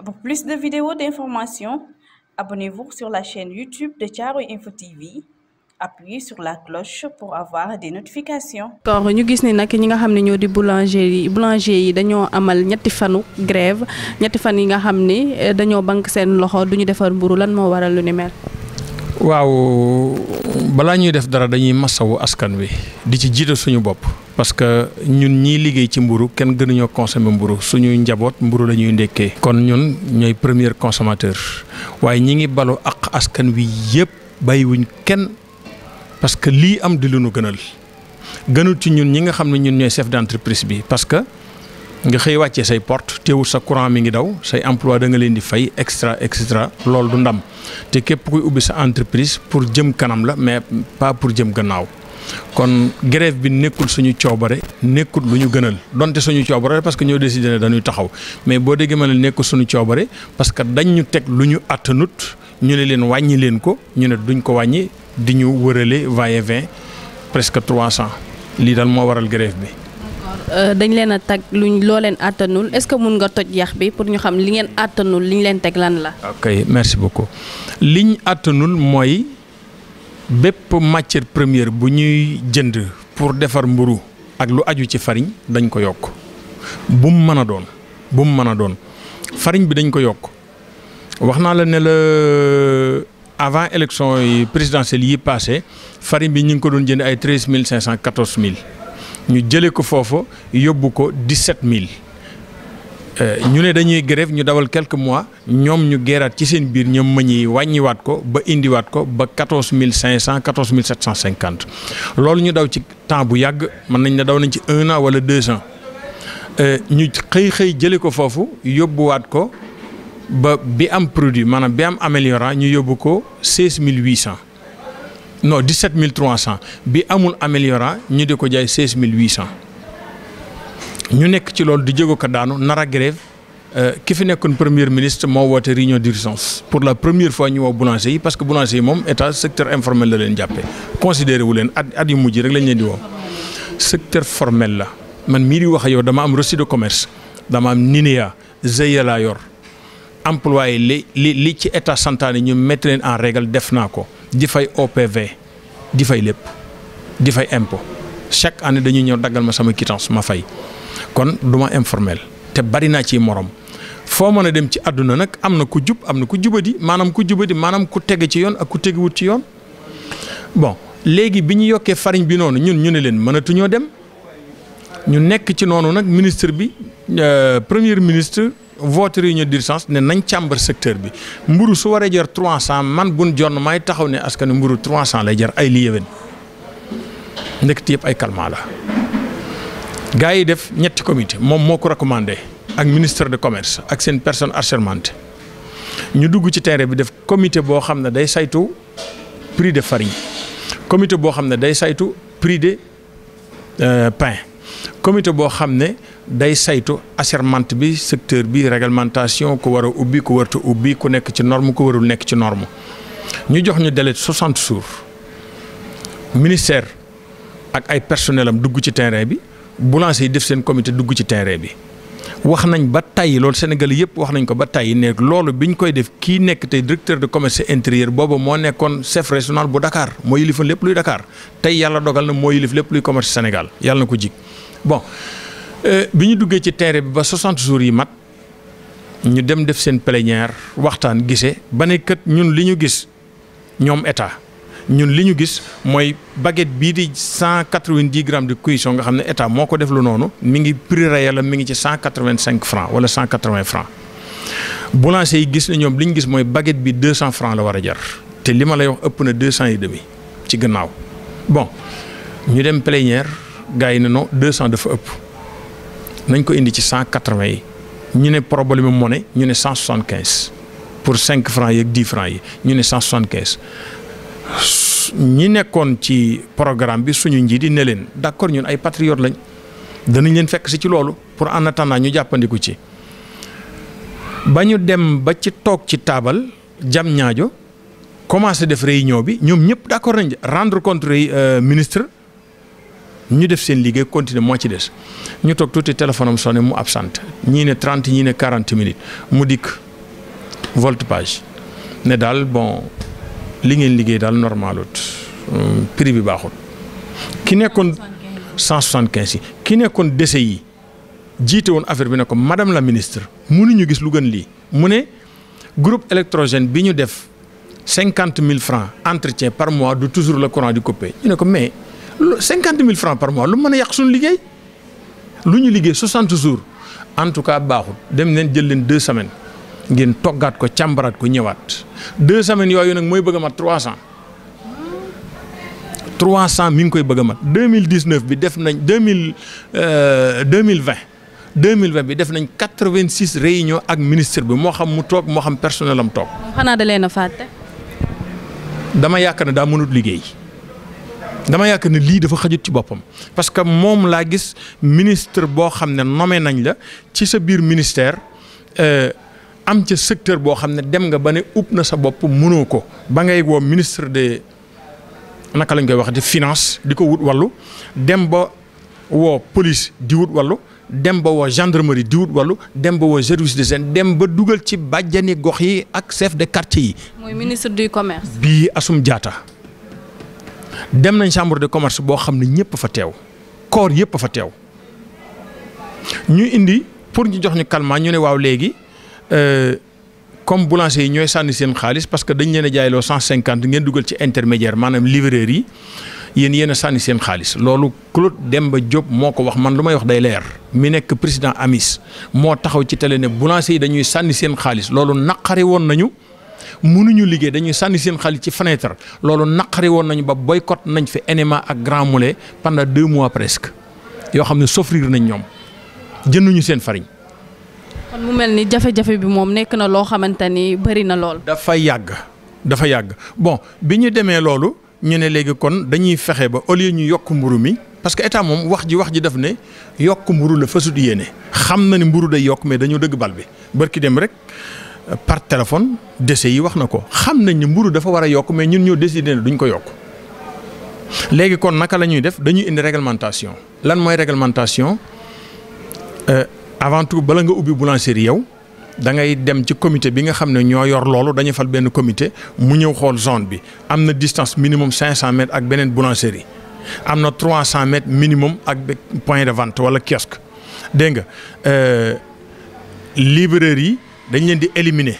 Pour plus de vidéos d'informations, abonnez-vous sur la chaîne YouTube de Thiaroye Info TV. Appuyez sur la cloche pour avoir des notifications. D'accord, ñu gis ni nag ñi nga xam ne ñoo di boulanger yi dañoo amal ñetti fanu grève ñetti fan yi nga xam ne dañoo bank seen loxo duñu defar mburu lan moo waral lu ni mel. waaw balaa ñuy def dara dañuy masawu askan wi di ci jiital suñu bopp parce que ñun ñii liggéey ci mburu kenn gënuñoo consommer mburu suñu njaboot mburu la ñuy ndekkee kon ñun ñooy premier consommateur waaye ñi ngi balu ak askan wi yëpp bàyyiwuñ kenn parce que lii am di lu nu gënul ci ñun ñi nga xam ne ñun ñooy chef d'entreprise bi parce que nga xëy wàccee say porte teewul sa courant mi ngi daw say emploi da nga leen di fay extra loolu du ndam te képp kuy ubbi sa entreprise pour jëm kanam la mais pas pour jëm gannaaw kon grève bi nekkul suñu coobare nekkul lu ñu gënal donte suñu coobare parce que ñoo décidé ne dañuy taxaw mais boo déggee ma ne nekkul suñu coobare parce que dañ ñu teg lu ñu attanut ñu ne leen wàññi leen ko ñu ne duñ ko wàññi di ñu wërale va-et-vient presque 300 lii daal moo waral grève bi. dañ leen a tag loo leen àttanul est-ce que mun nga toj yax bi pour ñu xam li ngeen àttanul li ñu leen teg lan la. ok merci beaucoup liñ àttanul mooy bépp matière première bu ñuy jënd pour defar mburu ak lu aju ci farine dañ ko yokk bu mu mën a doon farine bi dañ ko yokk wax naa la ne la avant élection yi présidentielle yi passé farine bi ñu ngi ko doon jënd ay 13500 14000. ñu jëlee ko foofu yóbbu ko 17000 ñu ne dañuy grève ñu dawal quelques mois ñoom ñu geeraat ci seen biir ñoom ma ñuy wàññiwaat ko ba indiwaat ko ba 14500 14750 loolu ñu daw ci temps bu yàgg mën nañ ne daw nañ ci 1 an wala 2 ans ñu xëy jëlee ko foofu yóbbuwaat ko ba bi am produit maanaam bi am améliorant ñu yóbbu ko 16800. non 17300 bi amul améliorant ñu di ko jaay 16800 ñu nekk ci loolu di jéego ko daanu nar a grève ki fi nekkoon premier ministre moo woote réunion d'urgence pour la première fois ñu woo boulanger yi parce que boulanger yi moom état secteur informel la leen jàppee considéré wu leen at yu mujj rek lañ leen di woo secteur formel la man mii di wax ak yow dama am reçu de commerce dama am NINEA GIE laa yor employé li ci état santaane ñu mettre leen en règle def naa ko. di fay OPV di fay lépp di fay impôt chaque année dañuy ñëw daggal ma sama quittance ma fay kon du ma informel te bari naa ci morom foo mën a dem ci àdduna nag am na ku jub am na ku jubadi maanaam ku tege ci yoon ak ku tegewut ci yoon bon léegi bi ñu yokkee farine bi noonu ñun ñu ne leen mënatuñoo dem ñu nekk ci noonu nag ministre bi premier ministre. vote réunion d'urgence ne nañ càmbar secteur bi mburu su waree jar 300 man bun jonn may taxaw ne askan mburu 300 lay jar ay li yéwén ndekk yëpp ay calmant la gars yi def ñetti comité moom moo ko recommandé ak ministre de commerce ak seen personne assermentée ñu dugg ci terrain bi def comité boo xam ne day saytu prix de farine comité boo xam ne day saytu prix de pain comité boo xam ne day saytu asserment bi secteur bi réglementation ku war a ubbi ku warta ubbi ku nekk ci norme ku warul nekk ci norme ñu jox ñu délai 60 jours ministère ak ay personnel am dugg ci terrain bi boulanger yi def seen comité dugg ci terrain bi wax nañ ba tàyyi loolu Sénégal yëpp wax nañ ko ba tàyyi ne loolu biñ koy def kii nekk tey directeur de commerce intérieur boobu moo nekkoon chef régional bu Dakar moo yilif lépp luy Dakar tey yàlla dogal na moo yilif lépp luy commerce Sénégal yàlla na ko jig bon bi ñu duggee ci terrain bi ba 60 jours yi mat ñu dem def seen plénière waxtaan gisee ba ne kat ñun li ñu gis ñoom état ñun li ñu gis mooy baguette bii di 190 grammes de cuisson nga xam ne état moo ko def lu noonu mi ngi prix réel mi ngi ci 185 francs wala 180 francs boulanger yi gis na ñoom li ñu gis mooy baguette bi 200 francs la war a jar te li ma lay wax ëpp na 200 et demi ci gannaaw bon ñu dem plénière gars yi ne non 200 dafa ëpp. nañ ko indi ci 180 yi ñu ne problème monnaie ñu ne 175 pour 5 francs yi ak 10 francs yi ñu ne 175 ñi nekkoon ci programme bi suñu njiit yi ne leen d'accord ñun ay patriotes lañ danañ leen fekk si ci loolu pour en attendant ñu jàppandiku ci ba ñu dem ba ci toog ci taabal jam ñaajo commencé def réunion bi ñoom ñëpp d'accord nañ rendre compte ministre ñu def seen liggéey continuer moo ci des ñu toog tuuti téléphone am sonné mu absent ñii ne 30 ñii ne 40 minutes mu dikk volte-page ne daal bon li ngeen liggéey daal normalut prix bi baaxul. ki nekkoon 175 yi ki nekkoon décès yi jiite woon affaire bi ne ko madame la ministre mënuñu gis lu gën lii mu ne groupe électrogène bi ñu def 50 000 francs entretien par mois du toujours le courant di coupé ñu ne ko mais 50 000 francs par mois lu mën a yàq suñu liggéey lu ñu liggéey 60 jours en tout cas baaxul dem leen jël leen 2 semaines ngeen toggaat ko càmbaraat ko ñëwaat 2 semaines yooyu nag mooy bëgg a mat 300 mi ngi koy bëgg a mat 2019 bi def nañ 2020 bi def nañ 86 réunions ak ministre bi moo xam mu toog moo xam personnel am toog. xanaa da leen a fàtte. dama yaakaar ne daa mënut liggéey dama yaakaar ne lii dafa xajut ci boppam parce que moom laa gis ministre boo xam ne nommé nañ la ci sa biir ministère am ca secteur boo xam ne dem nga ba ne upp na sa bopp mënoo ko ba ngay woo ministre de naka lañ koy wax di finance di ko wut wàllu dem ba woo police di wut wàllu dem ba woo gendarmerie di wut wàllu dem ba woo service d'hygiène dem ba dugal ci bàjjani gox yi ak chef de quartier yi. mooy ministre du commerce. bii Assome Diatta dem nañ chambre de commerce boo xam ne ñëpp fa teew corps yëpp fa teew ñu indi pour ñu jox ñu calmant ñu ne waaw léegi comme boulanger yi ñooy sànni seen xaalis parce que dañ leen a jaayloo 150 ngeen dugal ci intermédiaire maanaam livreur yi yéen a sànni seen xaalis loolu Claude Demba Diop moo ko wax man lu may wax day leer mi nekk président AMIS moo taxaw ci télé ne boulanger yi dañuy sànni seen xaalis loolu naqari woon nañu mënuñu liggéey dañuy sànni seen xaalis ci fenêtre loolu naqari woon nañu ba boycott nañ fi NMA ak Grand Moulin pendant 2 mois presque yoo xam ne souffrir nañ ñoom jënduñu seen farine. kon mu mel ni jafe-jafe bi moom nekk na loo xamante ni bëri na lool. dafa yàgg bon bi ñu demee loolu ñu ne léegi kon dañuy fexe ba au lieu ñu yokk mburu mi parce que état moom wax ji daf ne yokk mburu la fasut yéene xam na ni mburu day yokk mais dañoo dëgg bal bi barki dem rek par téléphone décès yi wax na ko xam nañ ne mburu dafa war a yokk mais ñun ñoo décidé ne duñ ko yokk léegi kon naka la ñuy def dañuy indi réglementation lan mooy réglementation avant tout bala nga ubbi boulangerie yow da ngay dem ci comité bi nga xam ne ñoo yor loolu dañuy fal benn comité mu ñëw xool zone bi am na distance minimum 500 mètres ak beneen boulangerie am na 300 mètres minimum ak point de vente wala kiosque dégg nga livreur yi dañ leen di éliminer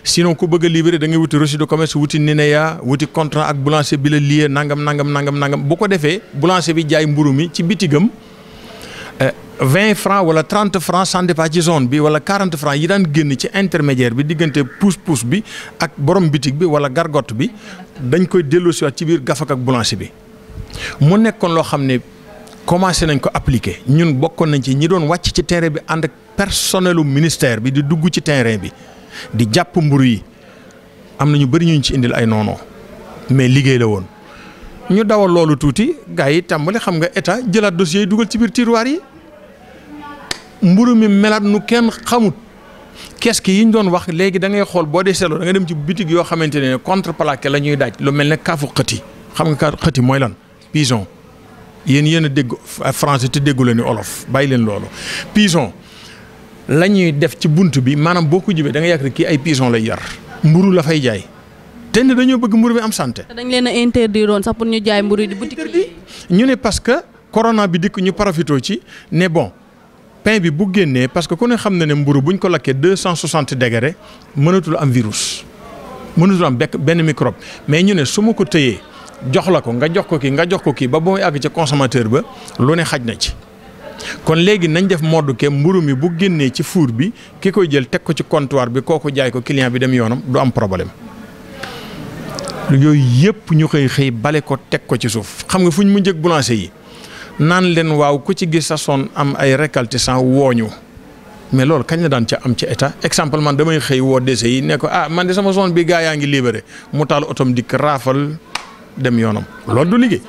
sinon ku bëgg a livrer da ngay wuti reçu de commerce wuti NINEA wuti contrat ak boulanger bi la lié nangam bu ko defee boulanger bi jaay mburu mi ci bitigam 20 francs wala 30 francs sans départ ci zone bi wala 40 francs yi daan génn ci intermédiaire bi diggante pousse-pousse bi ak borom bitig bi wala gargote bi dañ koy delloosiwaat ci biir gafak ak boulanger bi mu nekkoon loo xam ne commencé nañ ko appliquer ñun bokkoon nañ ci ñi doon wàcc ci terrain bi ànd ak personnelu ministère bi di dugg ci terrain bi di jàpp mburu yi am na ñu bëri ñu ci indil ay noonoo mais liggéey la woon ñu dawal loolu tuuti gars yi tàmbali xam nga état jëlaat dossiers yi dugal ci biir tiroir yi mburu mi melaat nu kenn xamut kees yi ñu doon wax léegi da ngay xool boo dee seetloo da nga dem ci bitig yoo xamante ne contreplaqué la ñuy daaj lu mel ne kaafu xëti xam nga kaafu xëti mooy lan pigeon yéen a dégg français te déggu leen ni olof bàyyi leen loolu pigeon la ñuy def ci bunt bi maanaam boo ko jubee da nga yàgg kii ay pigeon lay yar mburu la fay jaay te ne dañoo bëgg mburu bi am santé. dañ leen a interdire woon sax pour ñu jaay mburu di boutique yi. ñu ne parce que corona bi dikk ñu profité ci ne bon pain bi bu génnee parce que ku ne xam na ne mburu buñ ko lakkee 260 degré mënatul am virus mënatul am benn microbe mais ñu ne su ma ko tëyee jox la ko nga jox ko kii ba muy àgg ca consommateur ba lu ne xaj na ci. kon léegi nañ def mode ke mburu mi bu génnee ci four bi ki koy jël teg ko ci comptoir bi kooku jaay ko client bi dem yoonam du am problème yooyu yëpp ñu xëy bale ko teg ko ci suuf xam nga fu ñu mu njëkk boulanger yi naan leen waaw ku ci gis sa son am ay récolté sans wooñu mais loolu kañ la daan ca am ci état exemple man damay xëy woo décès yi ne ko man de sama zone bi gaa yaa ngi libéré mu taal otom dikk raafal dem yoonam loolu du liggéey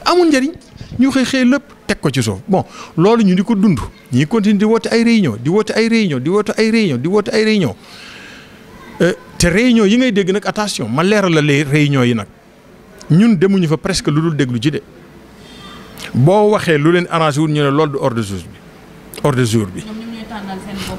amul njëriñ ñu xëy lépp teg ko ci suuf bon loolu ñu di ko dund ñi continue di woote ay réunion te réunion yi ngay dégg nag attention ma leeral la les réunions yi nag ñun demuñu fa presque lu dul déglu ci de boo waxee lu leen arrangé wul ñu ne loolu du ordre du jour bi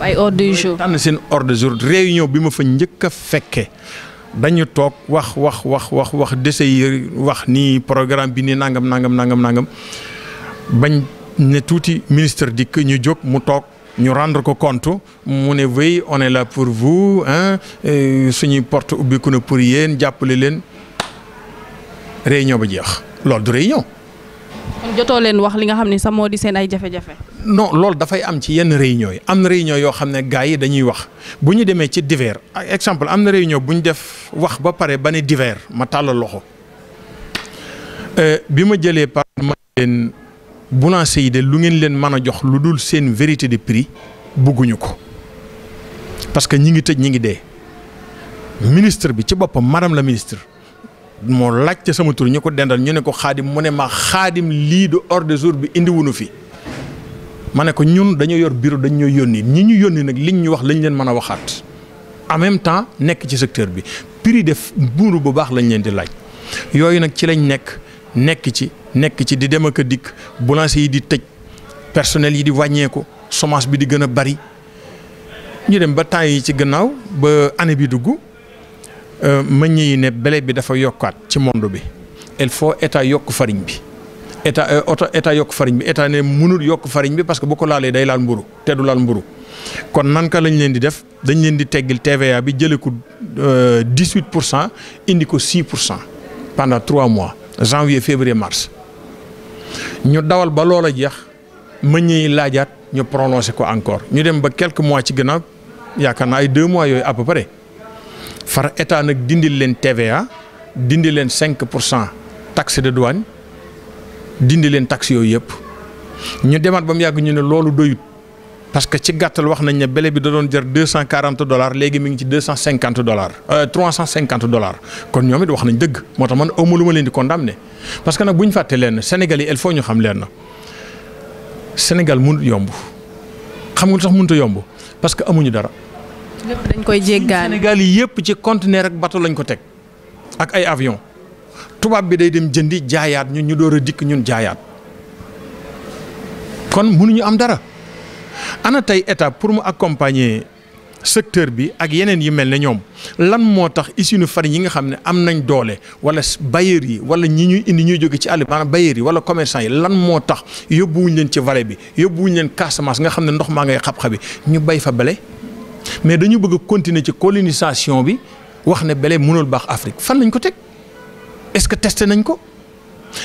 ay ordre du jour. tànn seen ordre du jour réunion bi ma fa njëkk a fekke dañu toog wax dese yi wax ni programme bi ni nangam bañ ne tuuti ministre dikk ñu jóg mu toog ñu rendre ko compte mu ne oui on est là pour vous suñuy porte ubbiku na pour yéen jàppale leen réunion ba jeex loolu du réunion. kon jotoo leen wax li nga xam ne sax moo di seen ay jafe-jafe. non loolu dafay am ci yenn réunion yi am na réunion yoo xam ne gars yi dañuy wax bu ñu demee ci divers exemple am na réunion bu ñu def wax ba pare ba ne divers ma tàllal loxo bi ma jëlee par ma leen boulanger yi de lu ngeen leen mën a jox lu dul seen vérité de prix bugguñu ko parce que ñi ngi tëj ñi ngi dee ministre bi ci boppam madame la ministre moo laajte sama tur ñu ko dendal ñu ne ko xaadim mu ne ma xaadim lii du ordre du jour bi indi wuñu fi ma ne ko ñun dañoo yor bureau dañ ñoo yónni ñi ñu yónni nag liñ ñu wax lañ leen mën a waxaat en même temps nekk ci secteur bi prix def buuru bu baax lañ leen di laaj yooyu nag ci lañ nekk ci di dem ak a dikk boulanger yi di tëj personnel yi di wàññeeku chômage bi di gën a bari ñu dem ba temps yi ci gannaaw ba année bi dugg meññ yi ne blé bi dafa yokkaat ci monde bi il faut état yokk farine bi état yokk farine bi état ne mënul yokk farine bi parce que bu ko laalee day laal mburu te du laal mburu kon nanka lañ leen di def dañ leen di teggil TVA bi jëlee ko 18% indi ko 6% pendant 3 mois janvier février mars ñu dawal ba loola jeex meññ yi laajaat ñu prolongé ko encore ñu dem ba quelques mois ci gannaaw yaakaar naa ay 2 mois yooyu à peu près far état nag dindil leen TVA dindi leen 5% taxe de douane dindi leen taxe yooyu yëpp ñu demaat ba mu yàgg ñu ne loolu doyut parce que ci gàttal wax nañ ne blé bi da doon jar $240 léegi mi ngi ci $250 $350 kon ñoom it wax nañ dëgg moo tax man awma lu ma leen di condamné parce que nag bu ñu fàtte leen Sénégal yi il faut ñu xam leen na Sénégal mënut yomb xam nga tax mënut a yomb parce que amuñu dara. lépp dañ koy jéggaani Sénégal yi yëpp ci conteneur ak bateau lañ ko teg ak ay avion tubaab bi day dem jëndi jaayaat ñu door a dikk ñun jaayaat kon mënuñu am dara ana tey état pour mu accompagner secteur bi ak yeneen yi mel ne ñoom lan moo tax usine farine yi nga xam ne am nañ doole wala bailleurs yi wala ñi ñuy indi ñuy jóge ci àll bi maanaam bailleurs yi wala commerçant yi lan moo tax yóbbuwuñ leen ci vallée bi yóbbuwuñ leen Casamance nga xam ne ndox maa ngay xab-xabi ñu bay fa blé mais dañu bëgg a continuer ci colonisation bi wax ne blé mënul baax Afrique fan lañ ko teg est-ce que testé nañ ko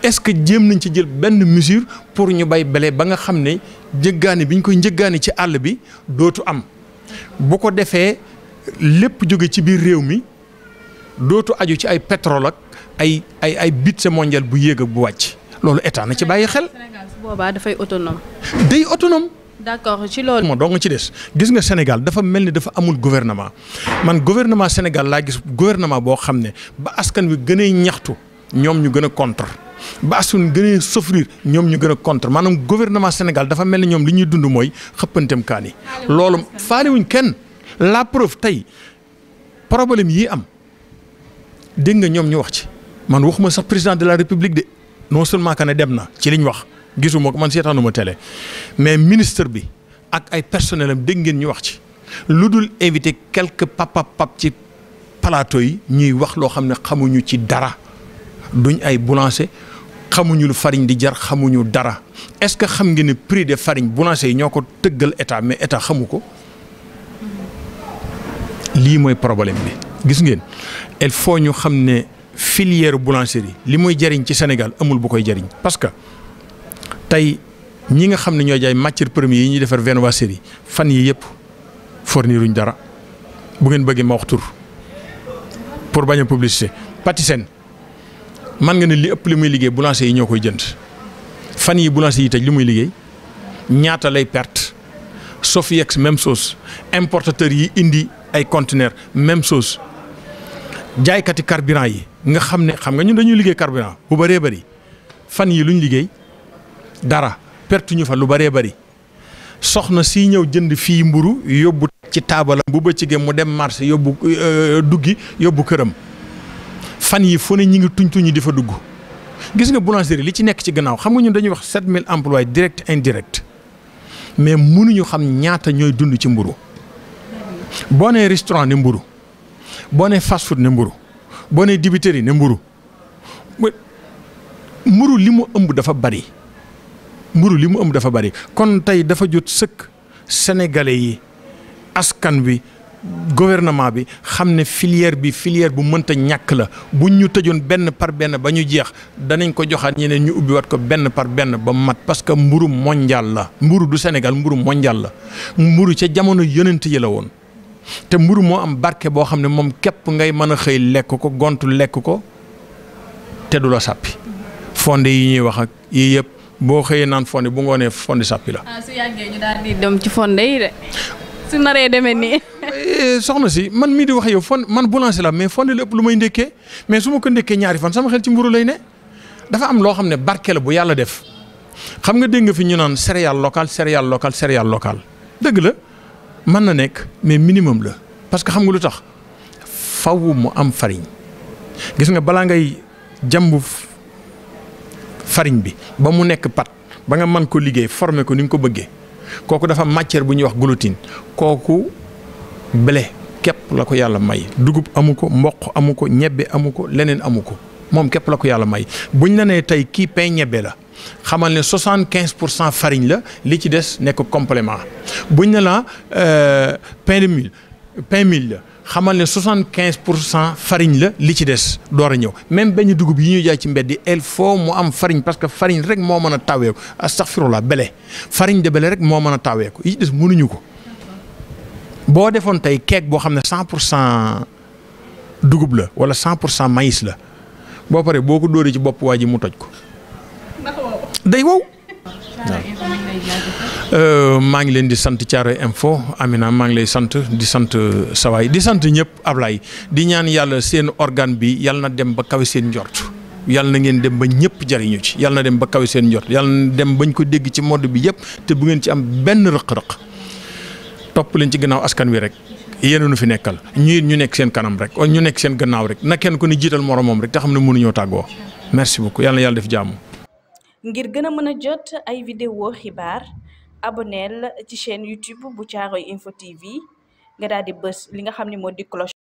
est-ce que jéem nañ ci jël benn mesure pour ñu bay blé ba nga xam ne njëggaani bi ñu koy njëggaani ci àll bi dootu am bu ko defee lépp jóge ci biir réew mi dootu aju ci ay pétrole ak ay budget mondial bu yéeg ak bu wàcc loolu état na ci bàyyi xel. Sénégal su boobaa dafay autonome. day autonome. d'accord ci loolu. moo doo nga ci des gis nga Sénégal dafa mel ni dafa amul gouvernement man gouvernement Sénégal laa gis gouvernement boo xam ne ba askan wi gën a ñaxtu ñoom ñu gën a contre ba askan gën a souffrir ñoom ñu gën a contre maanaam gouvernement Sénégal dafa mel ni ñoom li ñuy dund mooy xëppantem kaani loolu faaliwuñ kenn la preuve tey problème yii am dégg nga ñoom ñu wax ci man waxuma sax président de la république de non seulement que ne dem na ci liñ wax. gisuma ko man seetaanuma télé mais ministre bi ak ay personnel am dégg ngeen ñu wax ci lu dul invité quelques pap ci plateau yi ñuy wax loo xam ne xamuñu ci dara duñ ay boulanger xamuñu lu farine di jar xamuñu dara est-ce que xam ngeen ne prix de farine boulanger yi ñoo ko tëggal état mais état xamu ko lii mooy problème bi gis ngeen il faut ñu xam ne filière boulangerie li muy jariñ ci Sénégal amul bu koy jariñ parce que tey ñi nga xam ne ñoo jaay matière première yi ñuy defar viennoiserie fan yi yëpp fourniruñ dara bu ngeen bëggee ma wax tur pour bañ a publicité Patisen man nga ne li ëpp li muy liggéey boulanger yi ñoo koy jënd fan yi boulanger yi tëj li muy liggéey ñaata lay perte Sofiex même chose importateur yi indi ay conteneurs même chose jaaykati carburant yi nga xam nga ñun dañuy liggéey carburant bu bëree bëri fan yi luñ liggéey dara perte ñu fa lu bëree bëri soxna si ñëw jënd fii mburu yóbbu ci taabalam bu bëccëgee mu dem marché yóbbu duggi yóbbu këram fan yi fu ne ñi ngi tuñ di fa dugg gis nga boulangerie li ci nekk ci gannaaw xam nga ñun dañuy wax 7000 emplois direct indirect mais mënuñu xam ñaata ñooy dund ci mburu boo nee restaurant ne mburu boo nee fast food ne mburu boo nee dibiteri ne mburu mburu li mu ëmb dafa bari kon tey dafa jot sëkk sénégalais yi askan wi gouvernement bi xam ne filière bu mënta ñàkk la buñ ñu tëjoon benn par benn ba ñu jeex danañ ko joxaat ñeneen ñu ubbiwaat ko benn par benn ba mat parce que mburu mondial la mburu du Sénégal mburu mondial la mburu ca jamono yonent yi la woon te mburu moo am barke boo xam ne moom képp ngay mën a xëy lekk ko gontu lekk ko te du la sàppi fonde yi ñuy wax ak yii yëpp boo xëyee naan fonde bu ngoonee fonde sàppi la. su yàggee ñu daal di dem ci fonde yi de su naree demee nii. soxna si man mii di wax yow man boulanger la mais fonde la ëpp lu may ndékkee mais su ma ko ndékkee ñaari fan sama xel ci mburu lay ne dafa am loo xam ne barke la bu yàlla def xam nga dégg nga fi ñu naan céréale locale dëgg la mën na nekk mais minimum la parce que xam nga lu tax faw mu am farine gis nga balaa ngay jàmbu farine bi ba mu nekk pat ba nga mën ko liggéey former ko ni nga ko bëggee kooku dafa matière bu ñuy wax glutine kooku blé képp la ko yàlla may dugub amu ko mboq amu ko ñebbe amu ko leneen amu ko moom képp la ko yàlla may buñ la nee tey kii pain ñebbe la xamal ne 75% farine la li ci des nekk complément buñ ne la pain mil la xamal ne 75% farine la li ci des door a ñëw même benn dugub yi ñuy jaay ci mbedd il faut mu am farine parce que farine rek moo mën a taweeku astaghfirullah blé farine de blé rek moo mën a taweeku yi ci des mënuñu ko. boo defoon tey keek boo xam ne 100% dugub la wala 100% maïs la boo paree boo ko dóoree ci bopp waa ji mu toj ko. day wow. maa ngi leen di sant Thiaroye Info Amina maa ngi lay sant di sant sawaay di sant ñëpp Ablaye di ñaan yàlla seen organe bi yàlla na dem ba kawe seen njort yàlla na ngeen dem ba ñëpp jariñu ci yàlla na dem ba kawe seen njort yàlla na dem bañ ko dégg ci mode bi yëpp te bu ngeen ci am benn rëq-rëq topp leen ci gannaaw askan wi rek yéen nu fi nekkal ñu nekk seen kanam rek ñu nekk seen gannaaw rek na kenn ko ni jiital moromam rek te xam ne mënuñoo tàggoo merci beaucoup yàlla na yàlla def jàmm. ngir gën a mën a jot ay vidéo xibaar abonneel ci chaîne YouTube bu Thiaroye Info TV nga daal di bës li nga xam ne moo di cloche